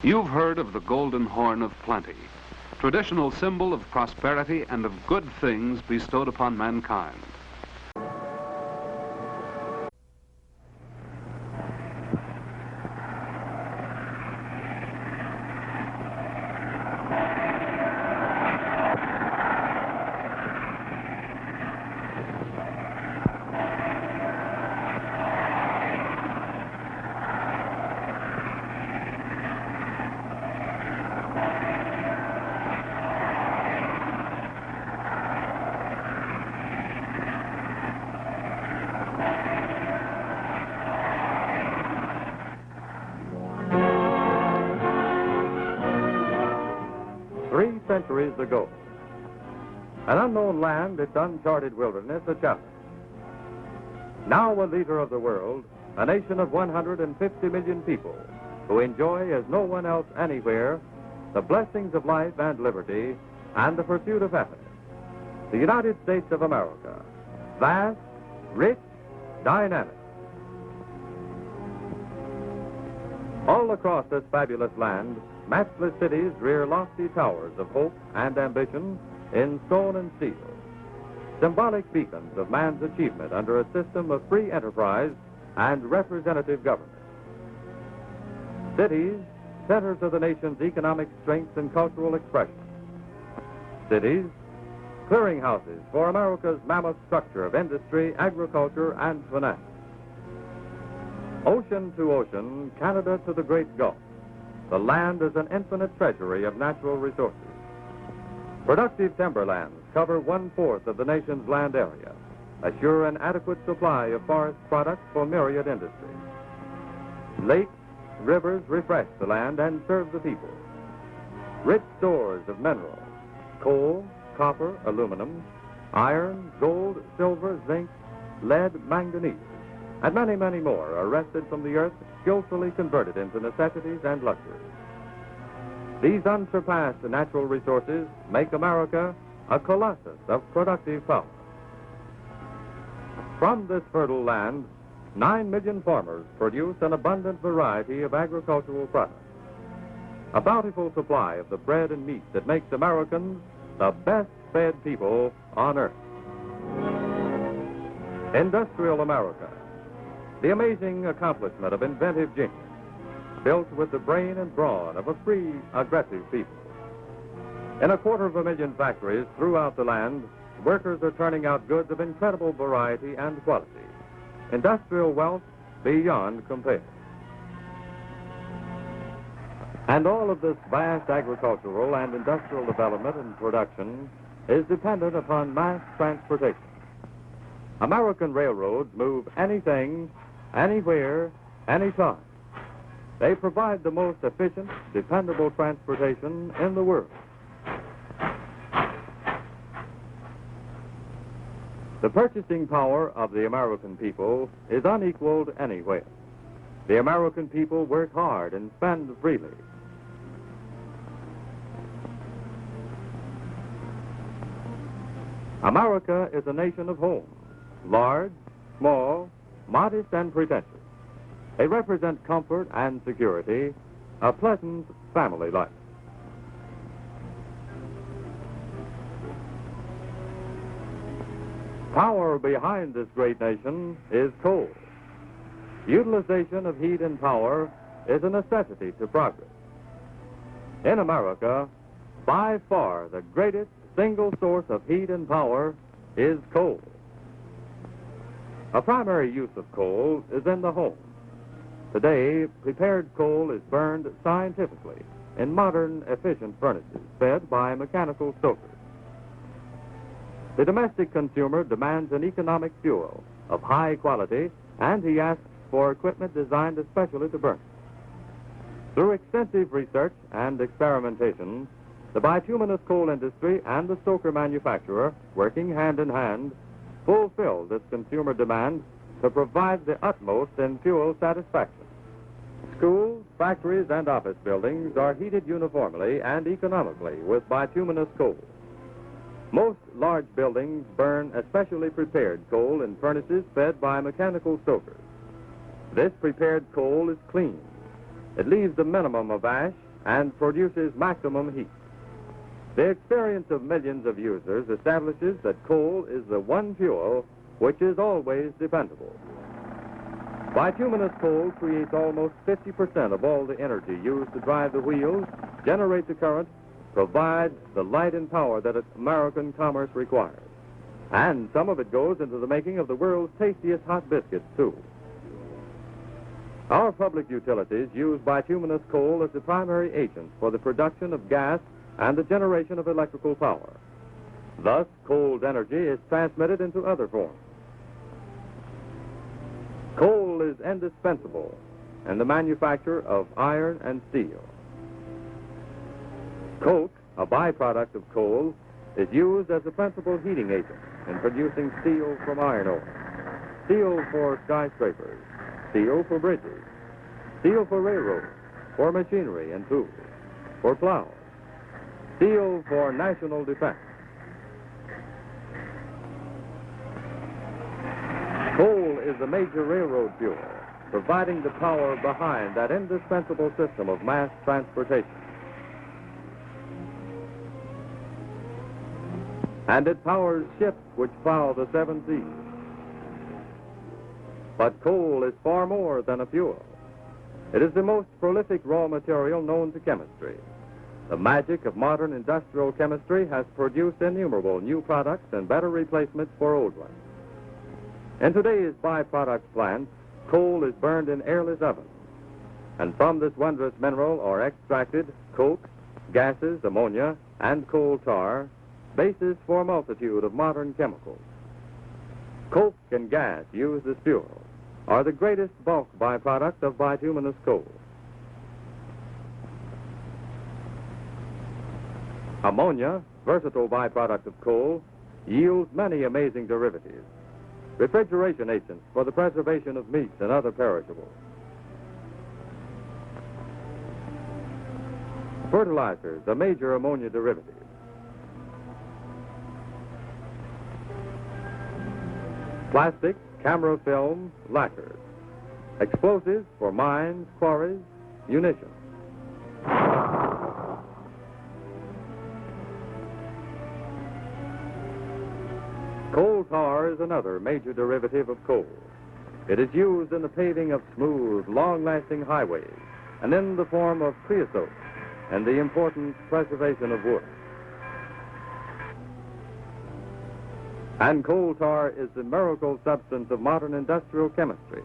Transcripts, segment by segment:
You've heard of the golden horn of plenty, traditional symbol of prosperity and of good things bestowed upon mankind. Centuries ago. An unknown land, its uncharted wilderness, a challenge. Now a leader of the world, a nation of 150 million people who enjoy as no one else anywhere the blessings of life and liberty and the pursuit of happiness. The United States of America, vast, rich, dynamic. All across this fabulous land, matchless cities rear lofty towers of hope and ambition in stone and steel, symbolic beacons of man's achievement under a system of free enterprise and representative government. Cities, centers of the nation's economic strength and cultural expression. Cities, clearinghouses for America's mammoth structure of industry, agriculture, and finance. Ocean to ocean, Canada to the Great Gulf, the land is an infinite treasury of natural resources. Productive timberlands cover 1/4 of the nation's land area, assure an adequate supply of forest products for myriad industries. Lakes, rivers refresh the land and serve the people. Rich stores of minerals, coal, copper, aluminum, iron, gold, silver, zinc, lead, manganese, and many, many more are wrested from the earth, skillfully converted into necessities and luxuries. These unsurpassed natural resources make America a colossus of productive power. From this fertile land, 9 million farmers produce an abundant variety of agricultural products. A bountiful supply of the bread and meat that makes Americans the best fed people on earth. Industrial America, the amazing accomplishment of inventive genius, built with the brain and brawn of a free, aggressive people. In 250,000 factories throughout the land, workers are turning out goods of incredible variety and quality. Industrial wealth beyond compare. And all of this vast agricultural and industrial development and production is dependent upon mass transportation. American railroads move anything, anywhere, anytime. They provide the most efficient, dependable transportation in the world. The purchasing power of the American people is unequaled anywhere. The American people work hard and spend freely. America is a nation of homes, large, small, modest, and pretentious. They represent comfort and security, a pleasant family life. Power behind this great nation is coal. Utilization of heat and power is a necessity to progress. In America, by far the greatest single source of heat and power is coal. A primary use of coal is in the home. Today, prepared coal is burned scientifically in modern, efficient furnaces fed by mechanical stokers. The domestic consumer demands an economic fuel of high quality, and he asks for equipment designed especially to burn it. Through extensive research and experimentation, the bituminous coal industry and the stoker manufacturer, working hand in hand, fulfill this consumer demand to provide the utmost in fuel satisfaction. Schools, factories, and office buildings are heated uniformly and economically with bituminous coal. Most large buildings burn especially prepared coal in furnaces fed by mechanical stokers. This prepared coal is clean. It leaves the minimum of ash and produces maximum heat. The experience of millions of users establishes that coal is the one fuel which is always dependable. Bituminous coal creates almost 50% of all the energy used to drive the wheels, generate the current, provides the light and power that American commerce requires. And some of it goes into the making of the world's tastiest hot biscuits, too. Our public utilities use bituminous coal as the primary agent for the production of gas and the generation of electrical power. Thus, coal's energy is transmitted into other forms. Coal is indispensable in the manufacture of iron and steel. Coke, a byproduct of coal, is used as a principal heating agent in producing steel from iron ore, steel for skyscrapers, steel for bridges, steel for railroads, for machinery and tools, for plows, steel for national defense. Coal is the major railroad fuel, providing the power behind that indispensable system of mass transportation. And it powers ships which plow the seven seas. But coal is far more than a fuel. It is the most prolific raw material known to chemistry. The magic of modern industrial chemistry has produced innumerable new products and better replacements for old ones. In today's byproduct plants, coal is burned in airless ovens. And from this wondrous mineral are extracted coke, gases, ammonia, and coal tar, basis for a multitude of modern chemicals. Coke and gas used as fuel are the greatest bulk byproduct of bituminous coal. Ammonia, versatile byproduct of coal, yields many amazing derivatives. Refrigeration agents for the preservation of meats and other perishables. Fertilizers, a major ammonia derivative. Plastics, camera film, lacquers. Explosives for mines, quarries, munitions. Coal tar is another major derivative of coal. It is used in the paving of smooth, long-lasting highways and in the form of creosote and the important preservation of wood. And coal tar is the miracle substance of modern industrial chemistry.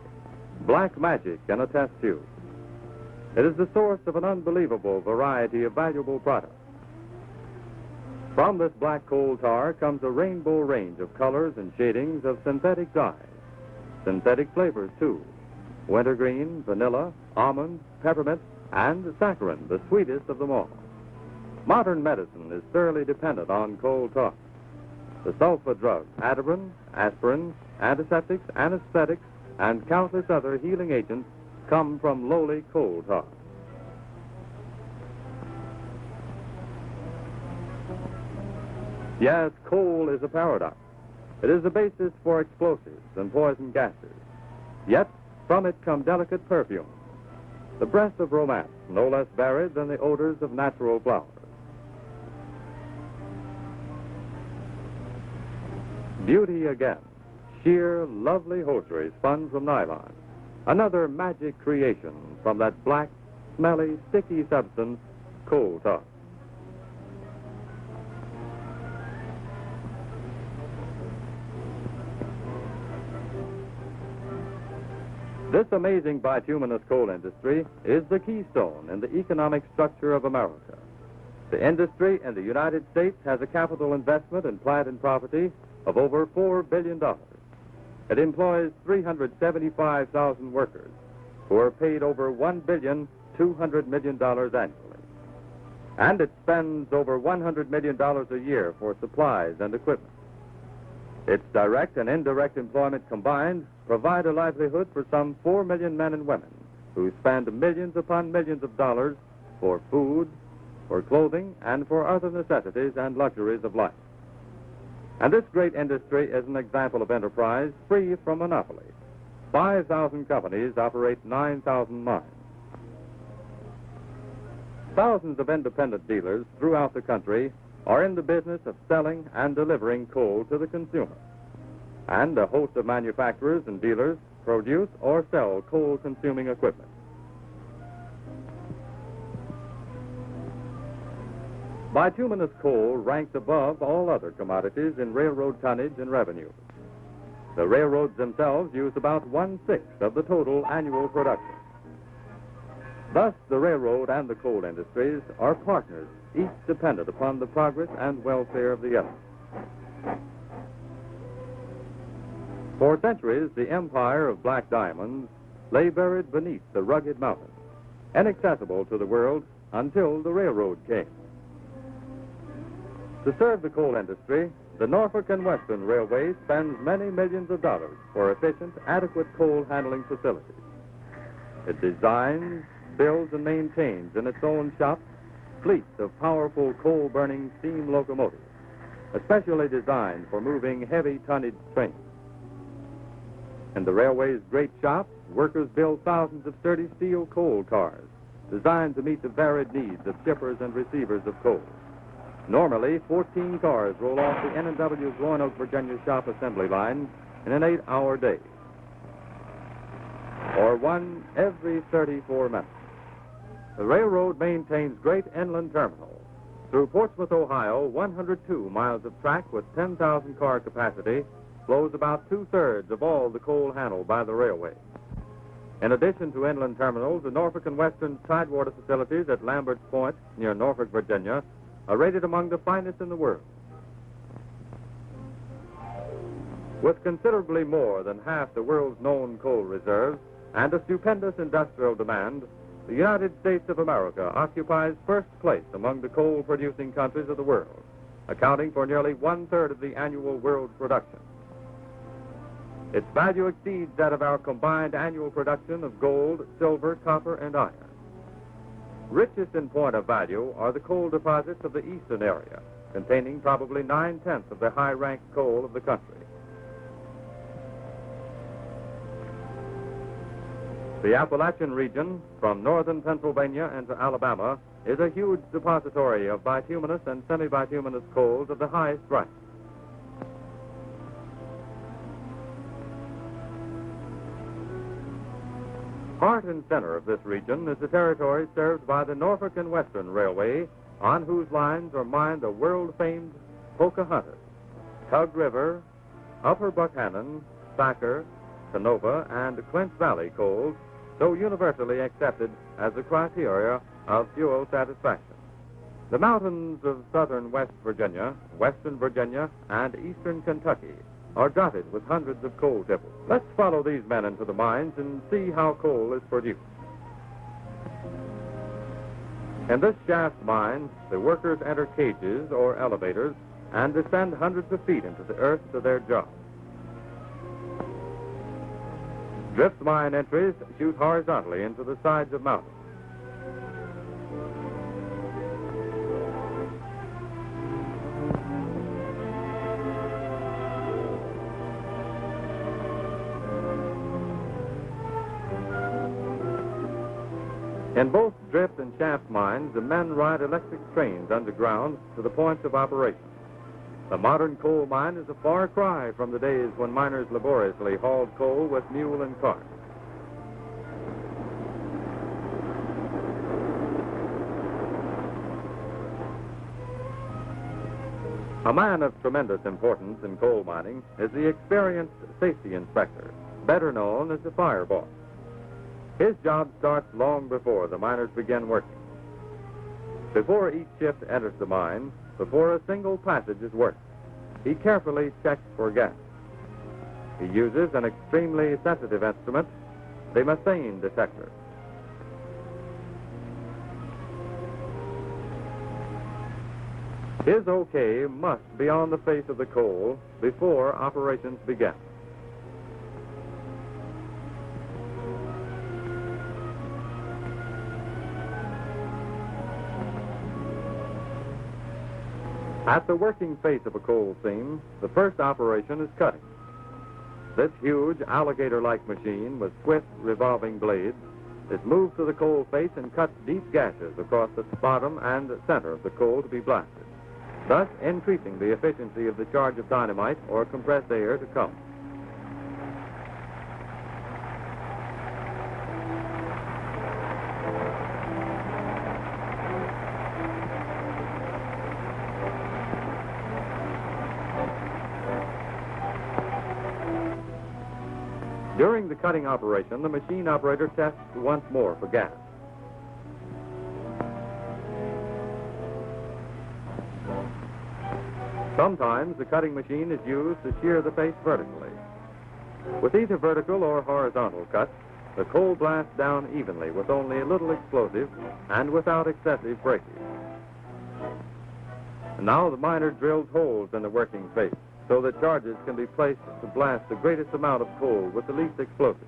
Black magic can attest to. It is the source of an unbelievable variety of valuable products. From this black coal tar comes a rainbow range of colors and shadings of synthetic dyes. Synthetic flavors, too. Wintergreen, vanilla, almond, peppermint, and saccharin, the sweetest of them all. Modern medicine is thoroughly dependent on coal tar. The sulfa drugs, Ativan, aspirin, antiseptics, anesthetics, and countless other healing agents come from lowly coal tar. Yes, coal is a paradox. It is the basis for explosives and poison gases. Yet, from it come delicate perfumes, the breath of romance, no less varied than the odors of natural flowers. Beauty again, sheer, lovely hosiery spun from nylon. Another magic creation from that black, smelly, sticky substance, coal tar. This amazing bituminous coal industry is the keystone in the economic structure of America. The industry in the United States has a capital investment in plant and property of over $4 billion. It employs 375,000 workers who are paid over $1,200 million annually. And it spends over $100 million a year for supplies and equipment. Its direct and indirect employment combined provide a livelihood for some 4 million men and women who spend millions upon millions of dollars for food, for clothing, and for other necessities and luxuries of life. And this great industry is an example of enterprise free from monopoly. 5,000 companies operate 9,000 mines. Thousands of independent dealers throughout the country are in the business of selling and delivering coal to the consumer. And a host of manufacturers and dealers produce or sell coal-consuming equipment. Bituminous coal ranks above all other commodities in railroad tonnage and revenue. The railroads themselves use about 1/6 of the total annual production. Thus, the railroad and the coal industries are partners, each dependent upon the progress and welfare of the other. For centuries, the empire of black diamonds lay buried beneath the rugged mountains, inaccessible to the world until the railroad came. To serve the coal industry, the Norfolk and Western Railway spends many millions of dollars for efficient, adequate coal handling facilities. It designs, builds, and maintains in its own shop fleets of powerful coal-burning steam locomotives, especially designed for moving heavy tonnage trains. In the railway's great shop, workers build thousands of sturdy steel coal cars designed to meet the varied needs of shippers and receivers of coal. Normally, 14 cars roll off the N&W's Roanoke, Virginia shop assembly line in an 8-hour day, or one every 34 minutes. The railroad maintains great inland terminals. Through Portsmouth, Ohio, 102 miles of track with 10,000 car capacity flows about 2/3 of all the coal handled by the railway. In addition to inland terminals, the Norfolk and Western tidewater facilities at Lambert's Point near Norfolk, Virginia, are rated among the finest in the world. With considerably more than half the world's known coal reserves and a stupendous industrial demand, the United States of America occupies first place among the coal-producing countries of the world, accounting for nearly 1/3 of the annual world production. Its value exceeds that of our combined annual production of gold, silver, copper, and iron. Richest in point of value are the coal deposits of the eastern area, containing probably 9/10 of the high-ranked coal of the country. The Appalachian region, from northern Pennsylvania into Alabama, is a huge depository of bituminous and semi-bituminous coals of the highest rank. Heart and center of this region is the territory served by the Norfolk and Western Railway, on whose lines are mined the world-famed Pocahontas, Tug River, Upper Buckhannon, Thacker, Canova, and Clinch Valley coals, so universally accepted as the criteria of fuel satisfaction. The mountains of southern West Virginia, western Virginia, and eastern Kentucky are dotted with hundreds of coal tipples. Let's follow these men into the mines and see how coal is produced. In this shaft mine, the workers enter cages or elevators and descend hundreds of feet into the earth to their job. Drift mine entries shoot horizontally into the sides of mountains. In both drift and shaft mines, the men ride electric trains underground to the points of operation. The modern coal mine is a far cry from the days when miners laboriously hauled coal with mule and cart. A man of tremendous importance in coal mining is the experienced safety inspector, better known as the fire boss. His job starts long before the miners begin working. Before each shift enters the mine, before a single passage is worked, he carefully checks for gas. He uses an extremely sensitive instrument, the methane detector. His okay must be on the face of the coal before operations begin. At the working face of a coal seam, the first operation is cutting. This huge alligator-like machine with swift revolving blades is moved to the coal face and cuts deep gashes across the bottom and center of the coal to be blasted, thus increasing the efficiency of the charge of dynamite or compressed air to come. During the cutting operation, the machine operator tests once more for gas. Sometimes the cutting machine is used to shear the face vertically. With either vertical or horizontal cuts, the coal blasts down evenly with only a little explosive and without excessive breakage. And now the miner drills holes in the working face so that charges can be placed to blast the greatest amount of coal with the least explosive.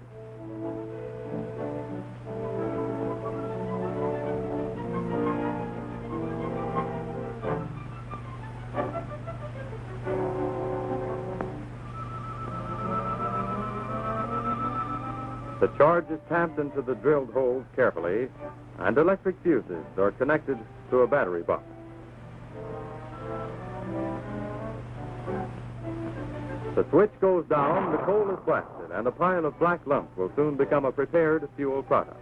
The charge is tamped into the drilled holes carefully, and electric fuses are connected to a battery box. The switch goes down, the coal is blasted, and a pile of black lumps will soon become a prepared fuel product.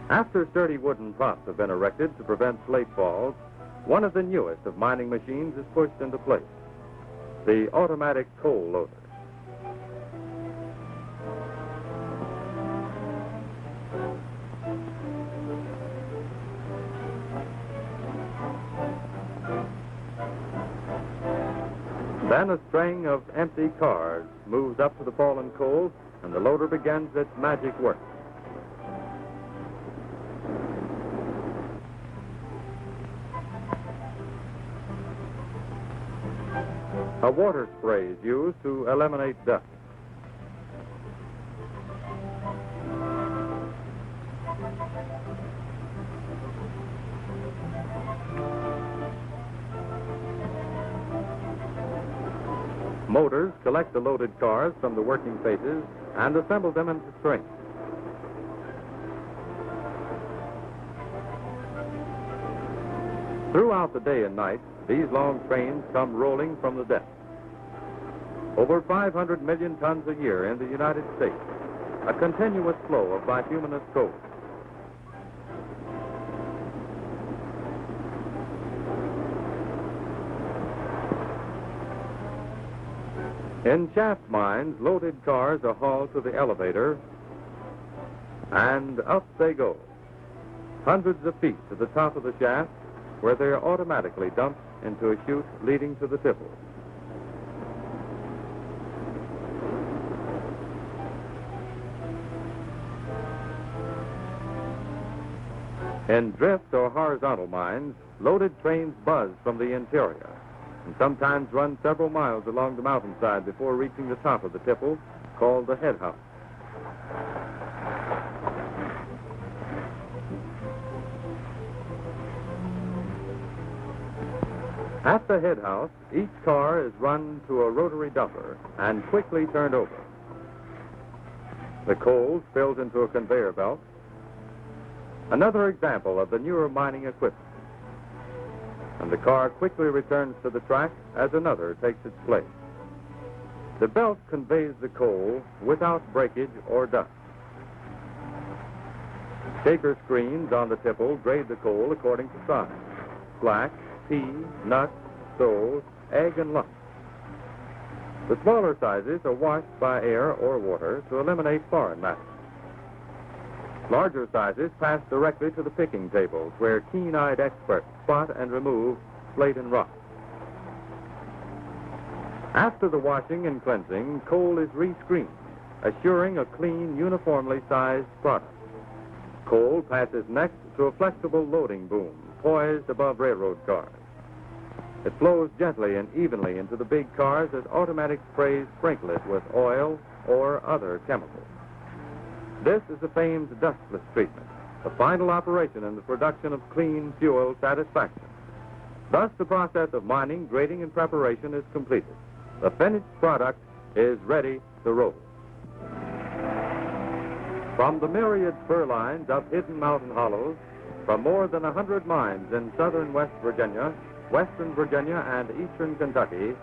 After sturdy wooden props have been erected to prevent slate falls, one of the newest of mining machines is pushed into place, the automatic coal loader. Then a string of empty cars moves up to the fallen coal, and the loader begins its magic work. A water spray is used to eliminate dust. Motors collect the loaded cars from the working faces and assemble them into strings. Throughout the day and night, these long trains come rolling from the depths. Over 500 million tons a year in the United States, a continuous flow of bituminous coal. In shaft mines, loaded cars are hauled to the elevator, and up they go, hundreds of feet to the top of the shaft, where they are automatically dumped into a chute leading to the tipple. In drift or horizontal mines, loaded trains buzz from the interior and sometimes run several miles along the mountainside before reaching the top of the tipple, called the head house. At the head house, each car is run to a rotary dumper and quickly turned over. The coal spills into a conveyor belt. Another example of the newer mining equipment. And the car quickly returns to the track as another takes its place. The belt conveys the coal without breakage or dust. Shaker screens on the tipple grade the coal according to size: black, pea, nut, stole, egg, and lump. The smaller sizes are washed by air or water to eliminate foreign matter. Larger sizes pass directly to the picking tables, where keen-eyed experts spot and remove slate and rock. After the washing and cleansing, coal is rescreened, assuring a clean, uniformly sized product. Coal passes next to a flexible loading boom, poised above railroad cars. It flows gently and evenly into the big cars as automatic sprays sprinkle it with oil or other chemicals. This is the famed dustless treatment, the final operation in the production of clean fuel satisfaction. Thus, the process of mining, grading, and preparation is completed. The finished product is ready to roll. From the myriad spur lines up hidden mountain hollows, from more than 100 mines in southern West Virginia, western Virginia, and eastern Kentucky,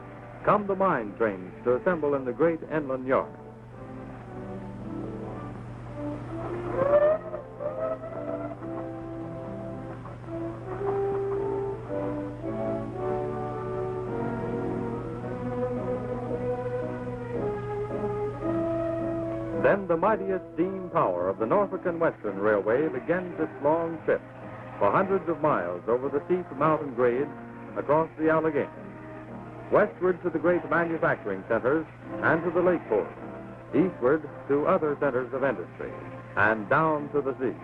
come the mine trains to assemble in the great inland yard. Then the mightiest steam power of the Norfolk and Western Railway begins its long trip for hundreds of miles over the steep mountain grades across the Alleghanies, westward to the great manufacturing centers and to the lake ports, eastward to other centers of industry, and down to the sea.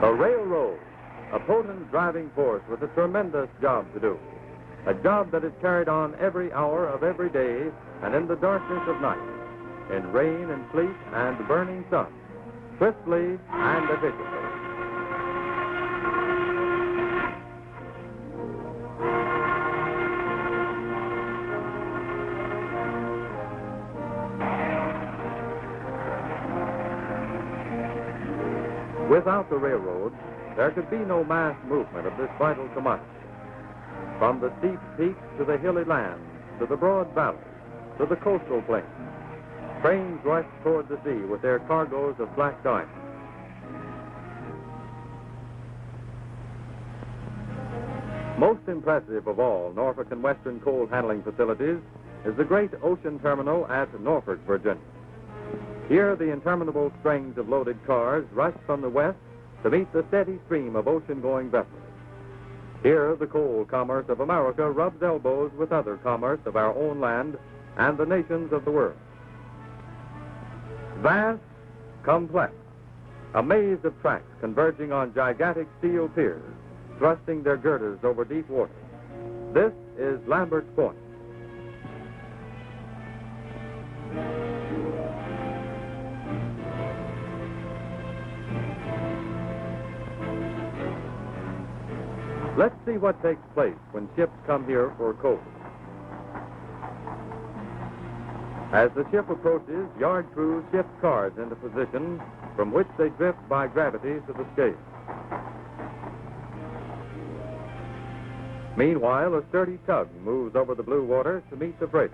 The railroad, a potent driving force with a tremendous job to do. A job that is carried on every hour of every day and in the darkness of night, in rain and sleet and burning sun, swiftly and efficiently. Without the railroad, there could be no mass movement of this vital commodity. From the steep peaks to the hilly lands, to the broad valleys, to the coastal plains, trains rush toward the sea with their cargoes of black diamonds. Most impressive of all Norfolk and Western coal handling facilities is the great ocean terminal at Norfolk, Virginia. Here, the interminable strings of loaded cars rush from the west to meet the steady stream of ocean-going vessels. Here, the coal commerce of America rubs elbows with other commerce of our own land and the nations of the world. Vast, complex, a maze of tracks converging on gigantic steel piers, thrusting their girders over deep water. This is Lambert's Point. Let's see what takes place when ships come here for coal. As the ship approaches, yard crews shift cars into position from which they drift by gravity to the scale. Meanwhile, a sturdy tug moves over the blue water to meet the freighter.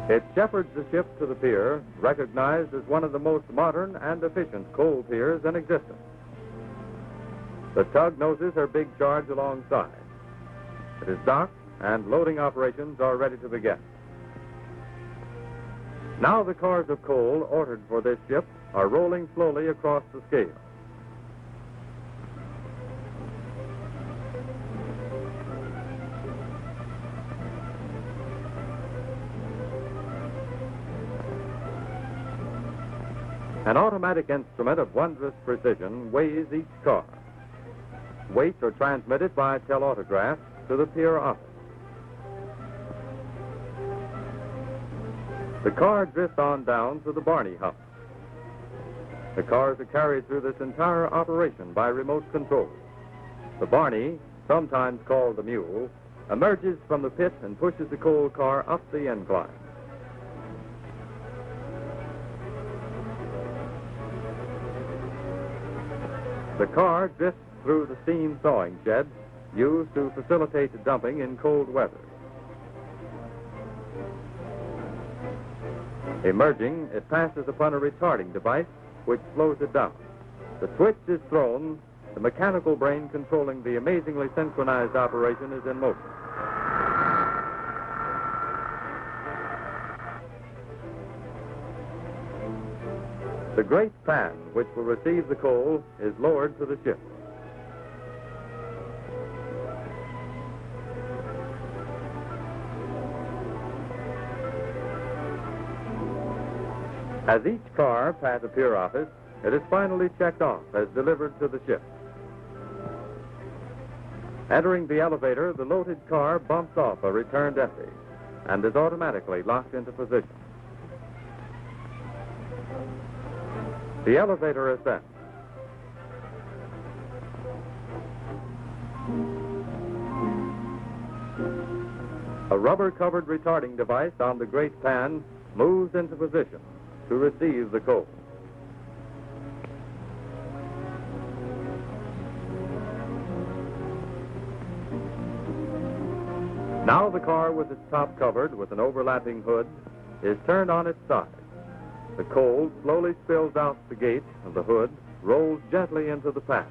It shepherds the ship to the pier, recognized as one of the most modern and efficient coal piers in existence. The tug noses her big charge alongside. It is docked, and loading operations are ready to begin. Now the cars of coal ordered for this ship are rolling slowly across the scale. An automatic instrument of wondrous precision weighs each car. Weights are transmitted by telautograph to the pier office. The car drifts on down to the Barney hump. The cars are carried through this entire operation by remote control. The Barney, sometimes called the mule, emerges from the pit and pushes the coal car up the incline. The car drifts through the steam thawing shed used to facilitate dumping in cold weather. Emerging, it passes upon a retarding device which slows it down. The switch is thrown, the mechanical brain controlling the amazingly synchronized operation is in motion. The great pan which will receive the coal is lowered to the ship. As each car passes a pier office, it is finally checked off as delivered to the ship. Entering the elevator, the loaded car bumps off a returned empty and is automatically locked into position. The elevator ascends. A rubber-covered retarding device on the great pan moves into position to receive the coal. Now the car with its top covered with an overlapping hood is turned on its side. The coal slowly spills out the gate of the hood, rolls gently into the pan.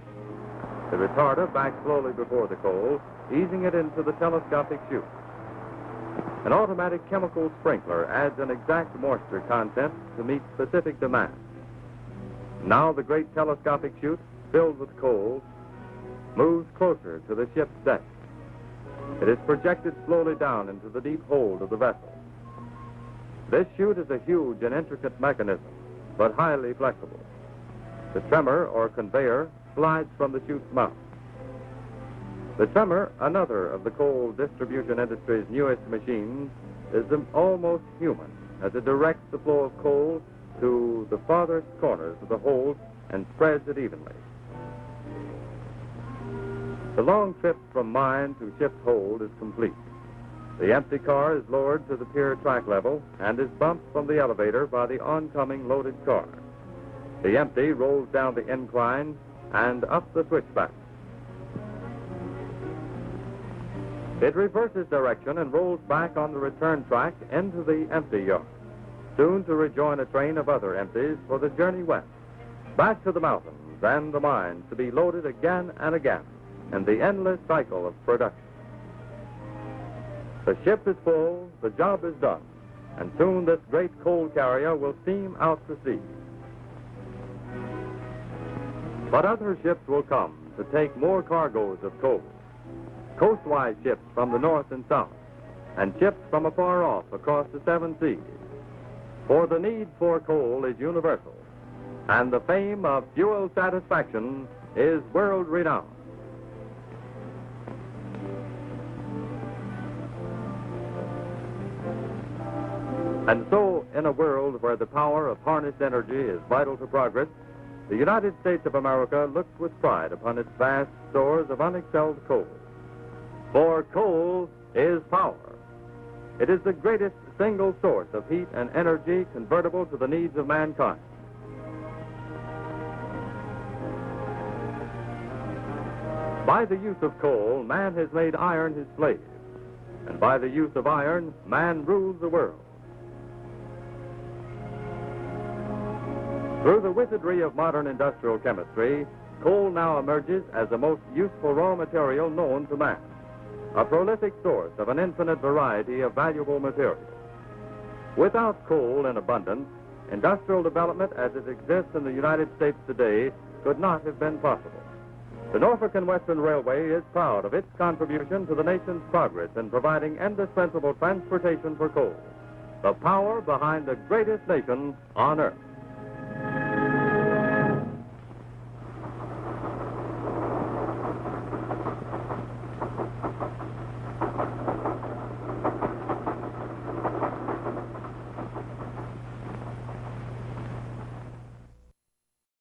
The retarder backs slowly before the coal, easing it into the telescopic chute. An automatic chemical sprinkler adds an exact moisture content to meet specific demands. Now the great telescopic chute, filled with coal, moves closer to the ship's deck. It is projected slowly down into the deep hold of the vessel. This chute is a huge and intricate mechanism, but highly flexible. The tremor, or conveyor, slides from the chute's mouth. The tremor, another of the coal distribution industry's newest machines, is almost human, as it directs the flow of coal to the farthest corners of the hold and spreads it evenly. The long trip from mine to ship's hold is complete. The empty car is lowered to the pier track level and is bumped from the elevator by the oncoming loaded car. The empty rolls down the incline and up the switchback. It reverses direction and rolls back on the return track into the empty yard, soon to rejoin a train of other empties for the journey west, back to the mountains and the mines to be loaded again and again in the endless cycle of production. The ship is full, the job is done, and soon this great coal carrier will steam out to sea. But other ships will come to take more cargoes of coal. Coastwise ships from the north and south, and ships from afar off across the seven seas. For the need for coal is universal, and the fame of fuel satisfaction is world-renowned. And so, in a world where the power of harnessed energy is vital to progress, the United States of America looks with pride upon its vast stores of unexcelled coal. For coal is power. It is the greatest single source of heat and energy convertible to the needs of mankind. By the use of coal, man has made iron his slave. And by the use of iron, man rules the world. Through the wizardry of modern industrial chemistry, coal now emerges as the most useful raw material known to man, a prolific source of an infinite variety of valuable materials. Without coal in abundance, industrial development as it exists in the United States today could not have been possible. The Norfolk and Western Railway is proud of its contribution to the nation's progress in providing indispensable transportation for coal, the power behind the greatest nation on earth.